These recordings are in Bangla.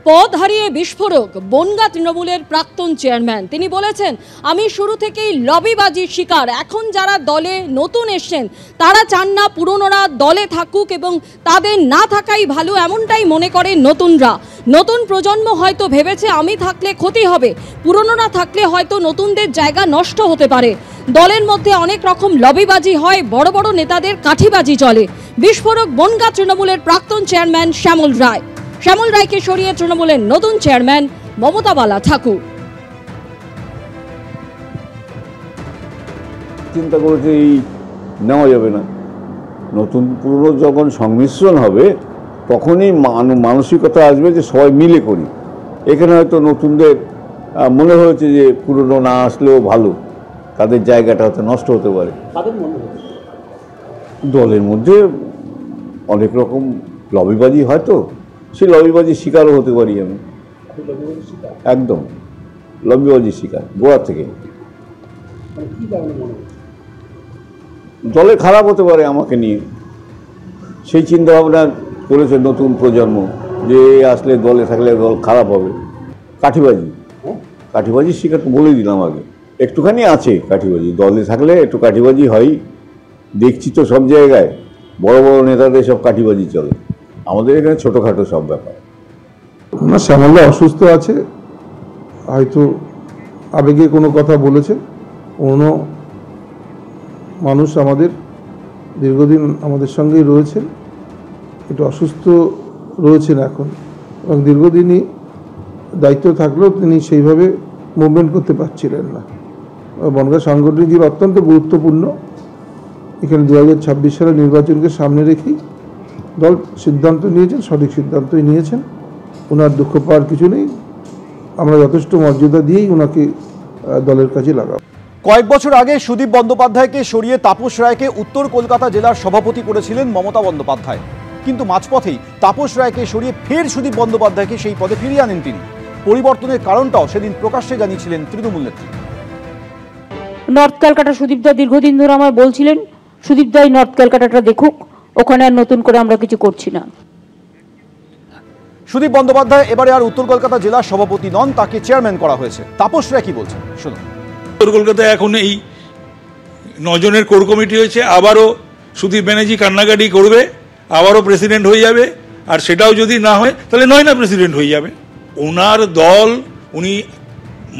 পদ হারিয়ে বিস্ফোরক বনগাঁ তৃণমূলের প্রাক্তন চেয়ারম্যান। তিনি বলেছেন, আমি শুরু থেকেই লবিবাজির শিকার। এখন যারা দলে নতুন এসছেন তারা চান না পুরনোরা দলে থাকুক এবং তাদের না থাকাই ভালো, এমনটাই মনে করেন নতুনরা। নতুন প্রজন্ম হয়তো ভেবেছে আমি থাকলে ক্ষতি হবে, পুরনোরা থাকলে হয়তো নতুনদের জায়গা নষ্ট হতে পারে। দলের মধ্যে অনেক রকম লবিবাজি হয়, বড় বড় নেতাদের কাঠিবাজি চলে। বিস্ফোরক বনগাঁ তৃণমূলের প্রাক্তন চেয়ারম্যান শ্যামল রায়। শ্যামল রায়কে সরিয়ে তৃণমূলের নতুন চেয়ারম্যান মমতা বালা ঠাকুর। চিন্তা করেছে এই নেওয়া যাবে না, নতুন পুরনো যখন সংমিশ্রণ হবে তখনই মানসিকতা আসবে যে সবাই মিলে করি। এখানে হয়তো নতুনদের মনে হয়েছে যে পুরনো না আসলেও ভালো, তাদের জায়গাটা হয়তো নষ্ট হতে পারে। দলের মধ্যে অনেক রকম লবিবাজি হয়, তো সেই লবিবাজির শিকারও হতে পারি আমি। একদম লবিবাজির শিকার গোড়া থেকে। দলে খারাপ হতে পারে আমাকে নিয়ে, সেই চিন্তা ভাবনা করেছে নতুন প্রজন্ম যে আসলে দলে থাকলে দল খারাপ হবে। কাঠিবাজির শিকার তো বলে দিলাম আগে, একটুখানি আছে কাঠিবাজি। দলে থাকলে একটু কাঠিবাজি হয়, দেখছি তো সব জায়গায় বড় বড় নেতাদের সব কাঠিবাজি চলে, আমাদের এখানে ছোটোখাটো সব ব্যাপার। না, শ্যামলদা অসুস্থ আছে, হয়তো আবেগে কোনো কথা বলেছে। কোনো মানুষ আমাদের দীর্ঘদিন আমাদের সঙ্গেই রয়েছেন, একটু অসুস্থ রয়েছেন এখন, এবং দীর্ঘদিনই দায়িত্ব থাকলেও তিনি সেইভাবে মুভমেন্ট করতে পারছিলেন না। বনগাঁ সাংগঠনিক অত্যন্ত গুরুত্বপূর্ণ। এখানে 2026 সালের নির্বাচনকে সামনে রেখেই দল সিদ্ধান্ত নিয়েছেন, সঠিক সিদ্ধান্তই নিয়েছেন। ওনার দুঃখ পাওয়ার কিছু নেই, আমরা যথেষ্ট মর্যাদা দিয়েই ওনাকে দলের কাজে লাগাবো। কয়েক বছর আগে সুদীপ বন্দ্যোপাধ্যায়কে সরিয়ে তাপস রায়কে উত্তর কলকাতা জেলার সভাপতি করেছিলেন মমতা বন্দ্যোপাধ্যায়, কিন্তু মাঝপথেই তাপস রায়কে সরিয়ে ফের সুদীপ বন্দ্যোপাধ্যায়কে সেই পদে ফিরিয়ে আনেন তিনি। পরিবর্তনের কারণটাও সেদিন প্রকাশ্যে জানিয়েছিলেন তৃণমূল নেত্রী। নর্থ ক্যালকাটা সুদীপদা দীর্ঘদিন ধরে আমায় বলছিলেন, সুদীপদাই নর্থ ক্যালকাটাটা দেখুক, ওখানে আর নতুন করে আমরা কিছু করছি না। সুদীপ বন্দ্যোপাধ্যায় এবারে আর উত্তর কলকাতা জেলার সভাপতি নন, তাকে চেয়ারম্যান করা হয়েছে। তাপস রায় কি বলছেন শুনুন। উত্তর কলকাতায় এখন এই 9 জনের কোর কমিটি হয়েছে, আবারও সুদীপ ব্যানার্জি কান্নাকাটি করবে, আবারও প্রেসিডেন্ট হয়ে যাবে। আর সেটাও যদি না হয় তাহলে নয় না প্রেসিডেন্ট হয়ে যাবে। ওনার দল উনি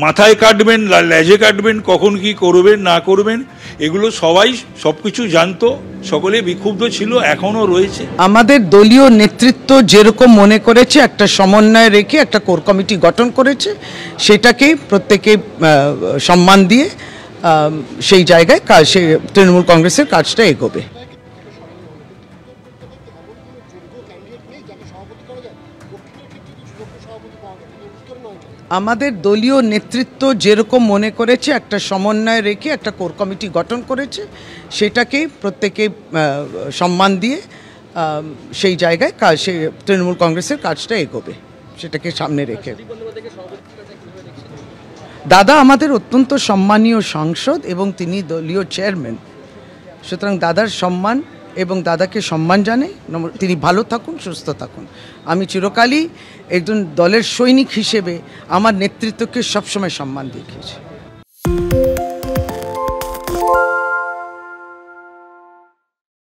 মাথায় কাটবেন, লেজে কাটবেন, কখন কি করবেন না করবেন এগুলো সবাই সবকিছু জানতো, সকলে বিক্ষুব্ধ ছিল, এখনো রয়েছে। আমাদের দলীয় নেতৃত্ব যেরকম মনে করেছে একটা সমন্বয় রেখে একটা কোর কমিটি গঠন করেছে, সেটাকেই প্রত্যেকে সম্মান দিয়ে সেই জায়গায় কাজ, সেই তৃণমূল কংগ্রেসের কাজটা এগোবে। আমাদের দলীয় নেতৃত্ব যেরকম মনে করেছে একটা সমন্বয় রেখে একটা কোর কমিটি গঠন করেছে, সেটাকেই প্রত্যেকে সম্মান দিয়ে সেই জায়গায় কাজ, সেই তৃণমূল কংগ্রেসের কাজটা এগোবে, সেটাকে সামনে রেখে। দাদা আমাদের অত্যন্ত সম্মানীয় সাংসদ এবং তিনি দলীয় চেয়ারম্যান, সুতরাং দাদার সম্মান এবং দাদাকে সম্মান জানাই। তিনি ভালো থাকুন, সুস্থ থাকুন। আমি চিরকালই একজন দলের সৈনিক হিসেবে আমার নেতৃত্বকে সবসময় সম্মান দেখিয়েছি।